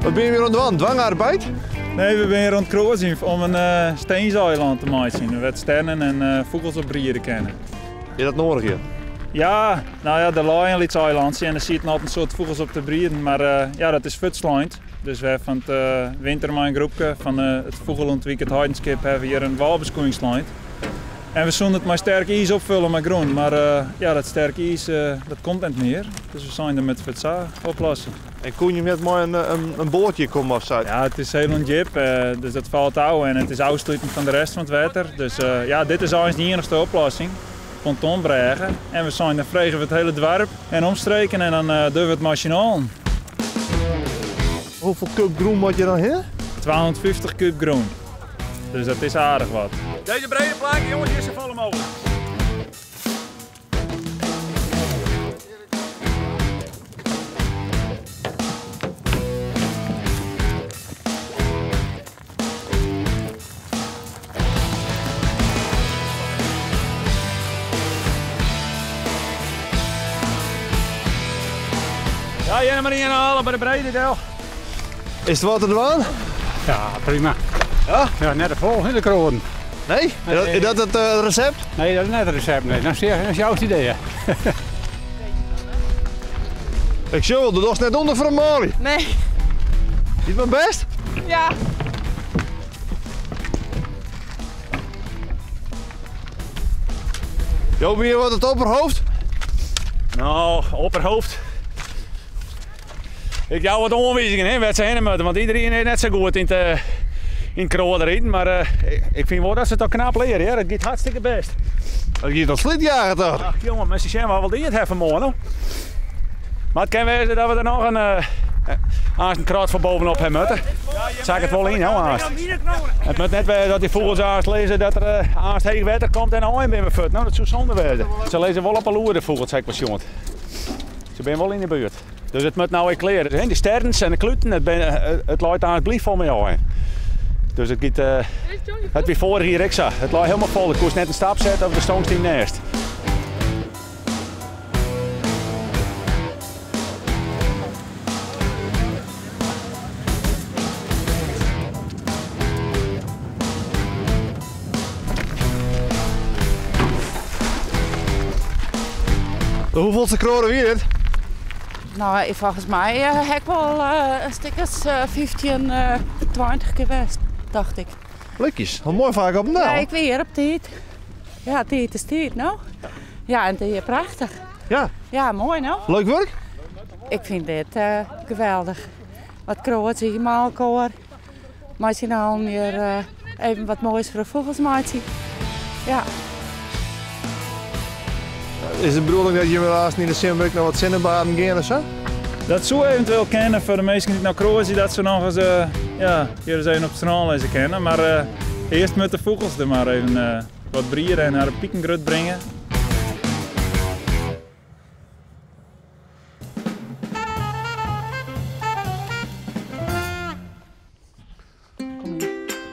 Wat ben je weer aan de wand? Dwangarbeid? Nee, we zijn hier aan het kruisen om een steenseiland te maken. We willen sterren en vogels op brieren kennen. Is dat nodig hier? Ja, nou ja, de laaien iets eilandje en er zitten altijd een soort vogels op te brieren, maar ja, dat is futsland. Dus we hebben van het winter mijn groepje van het Vogellandweek, het Heidenskip, hebben we hier een walbeskoeingsland. En we zullen het maar sterk ijs opvullen met groen, maar ja, dat sterke ijs dat komt niet meer. Dus we zijn er met futsa oplossen. En kon je met mooi een bootje komen of zo? Ja, het is heel een jip, dus dat valt touw en het is afsluitend van de rest van het water. Dus ja, dit is eigenlijk de enige oplossing. Ponton brengen en we zijn dan vregen we het hele dorp en omstreken en dan doen we het machinaal. Hoeveel kub groen moet je dan hier? 250 kub groen. Dus dat is aardig wat. Deze brede plank, jongens, hier is zo vol mogelijk. Ja, jij maar niet inhalen bij de brede deel. Is het wat er aan? Ja, prima. Ja? Ja, net vol in de kroon. Nee? Is dat het recept? Nee, dat is net het recept. Nee. Dat is jouw idee. Ik zie wel, de dos net onder voor een molie. Nee. Is mijn best? Ja. Jo, ben je wat het opperhoofd? Nou, opperhoofd. Ik jou wat onwijzingen, hè, wat ze heen moeten, want iedereen is net zo goed in het kroon rijden, maar ik vind wel dat ze het toch knap leren, hè. Dat gaat hartstikke best. Dat je dat slitjagen toch? Ach jongen, mensen zijn wel die het hebben morgen. Maar het kan wezen dat we er nog een kraat van bovenop hebben moeten. Zag ik het wel in, hoor. Het moet net wezen dat die vogels aanst lezen dat er aanst heen water komt en een bij mijn voet. Nou, dat zou zonde wezen. Ze lezen wel op een loer de vogels, zeg ik maar jongen. Ze zijn wel in de buurt. Dus het moet nou weer kleren. De sterns en de kluten, het loopt aan het blief van mij. Dus het gaat, het weer vorig hier ik zag. Het loopt helemaal vol. Ik moest net een stap zetten over de stoomsteam naast. De hoeveelste kronen weer dit? Nou, volgens mij heb ik wel een stukjes 15, 20 geweest, dacht ik. Blikjes, wat mooi vaak op de naam. Ja, ik weer op tijd. Ja, tijd is tijd, nou. Ja, en het is prachtig. Ja. Ja, mooi, nou. Leuk werk? Ik vind dit geweldig. Wat kroot, zie je maalkoor. Machinaal hier even wat moois voor de vogels maken. Ja. Is de bedoeling dat je wel haast niet in de Simbrug naar wat zinnenbaden gaan of zo? Dat zou eventueel kennen voor de mensen die naar kruisen, dat ze nog eens ja, hier eens even op het strand lezen kennen. Maar eerst met de vogels er maar even wat brieren en naar de piekengrut brengen.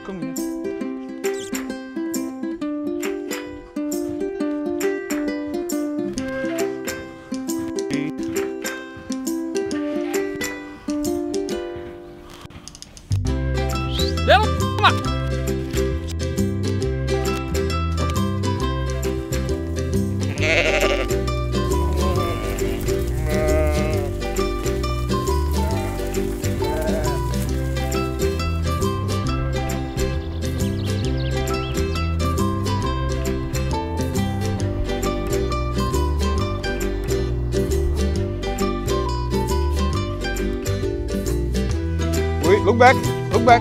Kom hier. Look back, look back.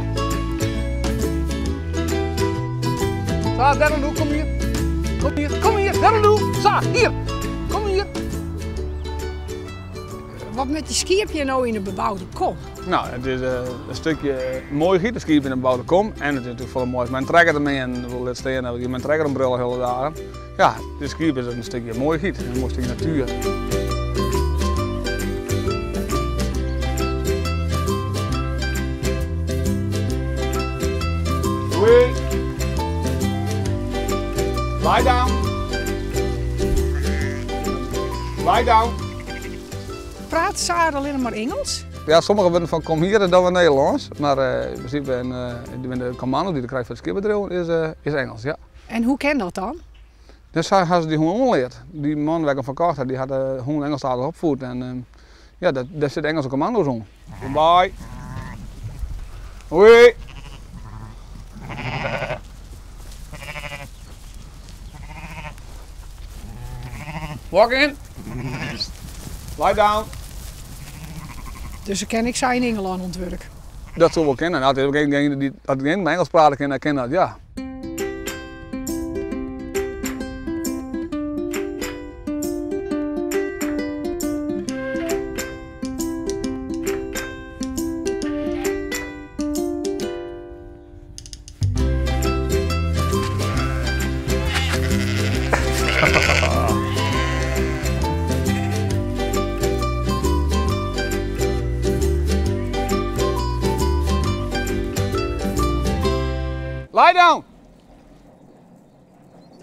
Sa, that'll do, kom hier. Kom hier, kom hier, that'll do. Sa, hier, kom hier. Wat met die skierpje nou in een bebouwde kom? Nou, het is een stukje mooi giet, een schip in een bebouwde kom. En het is natuurlijk veel mooi. Mijn trekker ermee en wil het staan, heb ik mijn trekker ombrullen hele dagen. Ja, de schip is een stukje mooi giet, een mooi stukje natuur. Lie down. Lie down. Praat Sarah alleen maar Engels? Ja, sommigen worden van kom hier en dan weer Nederlands. Maar in principe de commando die je krijgt van het skipbedrijf is Engels, ja. En hoe ken dat dan? Dus hadden ze die gewoon omgeleerd. Die man waar ik hem verkocht had, die had gewoon Engelstalig opgevoerd. En ja, daar zitten Engelse commando's om. Bye. Hoi. Walk in. Lie down. Dus dan ken ik zij in Engeland ontwerk. Dat zou wel kennen. Had ik geen Engels praten en ken dat, ja. Lie down!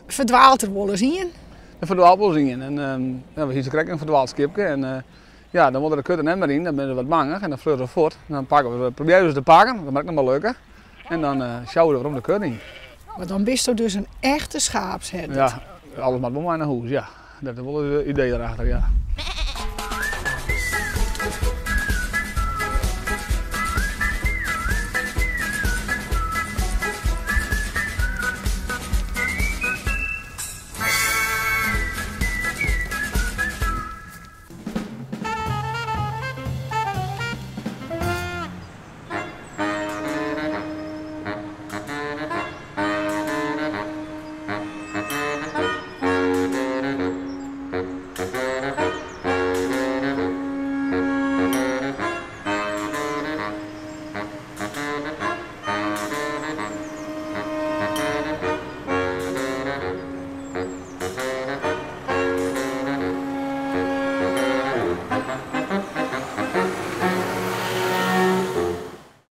Verdwaalt er wel eens in? Er verdwaalt wel eens in. En we hier krijgen een verdwaald skipje. En ja, dan worden de kutten net maar in, dan ben je wat banger en dan vleuten we voort. En dan proberen we ze te pakken, dat maakt nog wel leuker. En dan sjouwen we om de kut in. Maar dan bist je dus een echte schaapsherder. Ja, alles maar bij mij naar huis, ja. Dat is wel het idee erachter, ja.